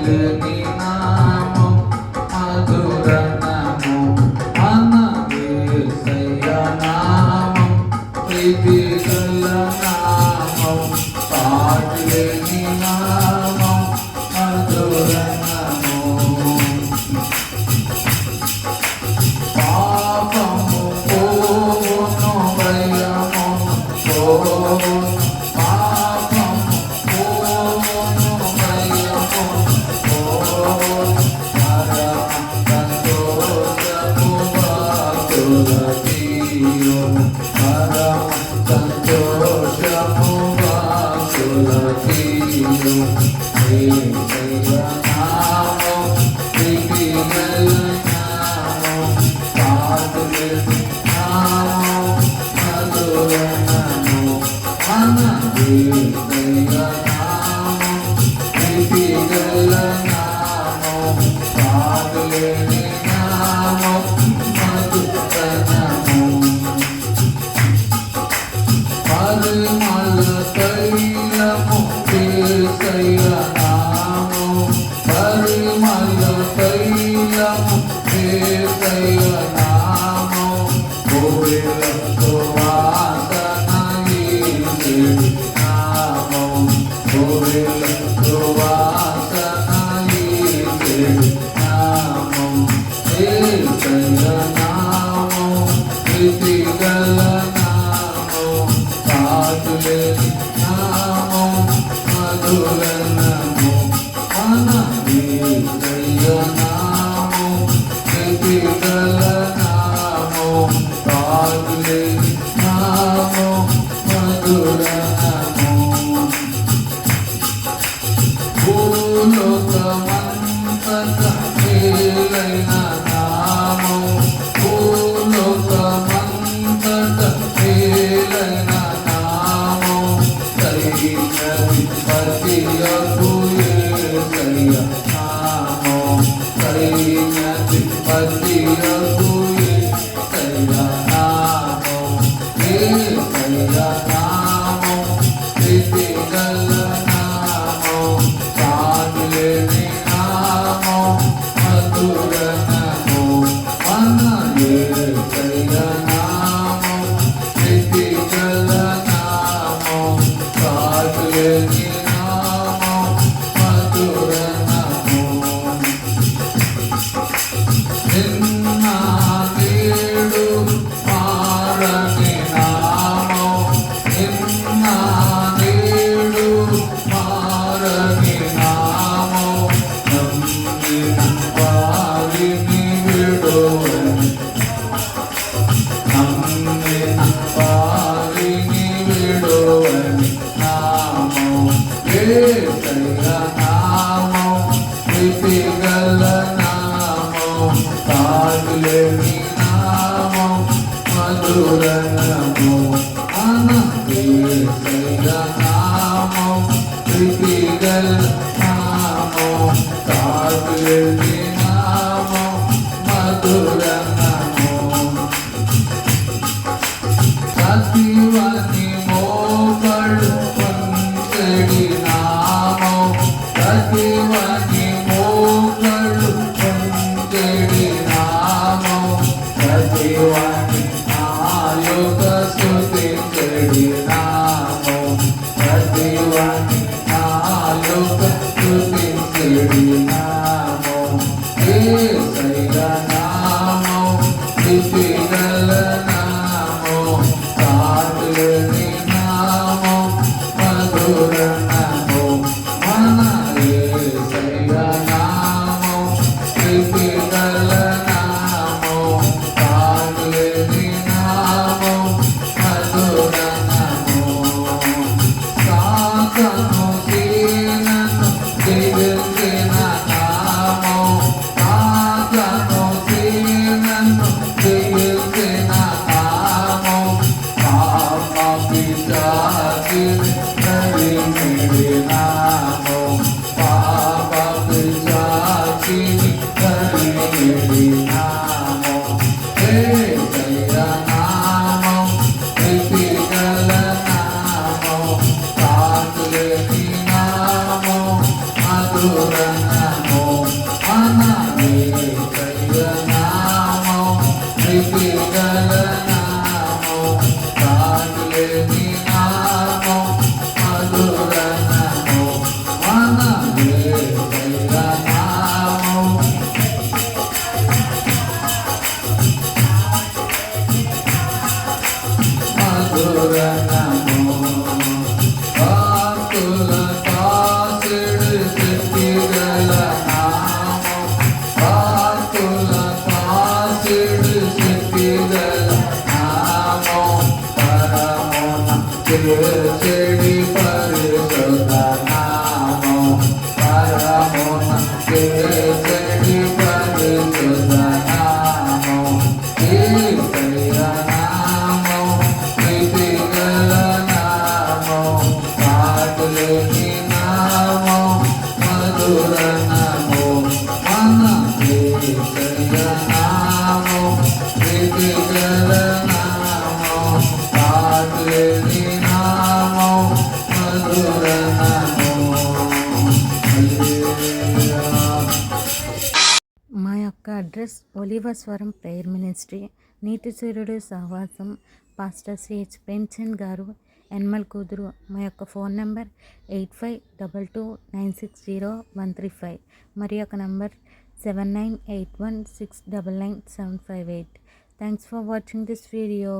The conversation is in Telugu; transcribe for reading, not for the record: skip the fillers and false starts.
సాటిలేని నామం మధుర నామం మన యేసయ్య నామం ప్రీతి గల నామం సాటిలేని నామం మధుర నామం పాపము పోవును భయము పోవును పాపము పోవును భయము పోవును సంతోషము వాసులకీయు సంతోషము వాసులకీయు యేసయ్య నామం ప్రీతి గల నామం సాటిలేని నామం మధుర నామం మన యేసయ్య నామం ప్రీతి గల నామం సాటిలేని నామం మధుర నామం పరిమళ తైలము యేసయ్య నామం పరిమళ తైలము యేసయ్య నామం కోవెలతో వాసన యేసయ్య నామం కోవెలతో వాసన యేసయ్య నామం యేసయ్య నామం ప్రీతి గల నామం సాటిలేని నామం మధుర నామం మన యేసయ్య నామం ప్రీతి గల నామం సాటిలేని నామం మధుర నామం భూలోకమంతట మేలైన నామం భూలోకమంతట మేలైన నామం సైన్యాధిపతియగు యేసయ్య నామం సైన్యాధిపతియగు యేసయ్య నామం యేసయ్య నామం ప్రీతి గల నామం సాటిలేని నామం మధుర నామం మన యేసయ్య నామం ప్రీతి గల నామం సాటిలేని నామం మధుర నామం నిన్న నేడు మారని నామం నిన్న నేడు మారని నామం నమ్మిన వారిని విడువని నమ్మిన వారిని విడువని నామం యేసయ్య నామం ప్రీతి గల నామం సాటిలేని నామం మధుర నామం మన యేసయ్య నామం ప్రీతి గల నామం సాటిలేని నామం మధుర నామం సతివని మోపడు పంచెడి నామం సతివని మోపడు పంచెడి నామం సతివని నాయక స్తుతించెడి నామం సతివని నాయక స్తుతించెడి నామం యేసయ్య నామం ప్రీతి గల నామం సాటిలేని నామం మధుర నామం మన యేసయ్య మధురనము మన యేసయ్య నామం ప్రీతికర నామం పాటలేని నామం మధురనము హల్లెలూయా. మా యొక్క అడ్రస్ ఒలివస్వరం ప్రేయర్ మినిస్ట్రీ, నీతి సూర్యుడు సహవాసం, పాస్టర్ సిహెచ్ ప్రేమ్చంద్ గారు, ఎన్మల్ కూతురు. మా యొక్క ఫోన్ నెంబర్ 8522960135, మరి యొక్క number 7981699758. Thanks for watching this video.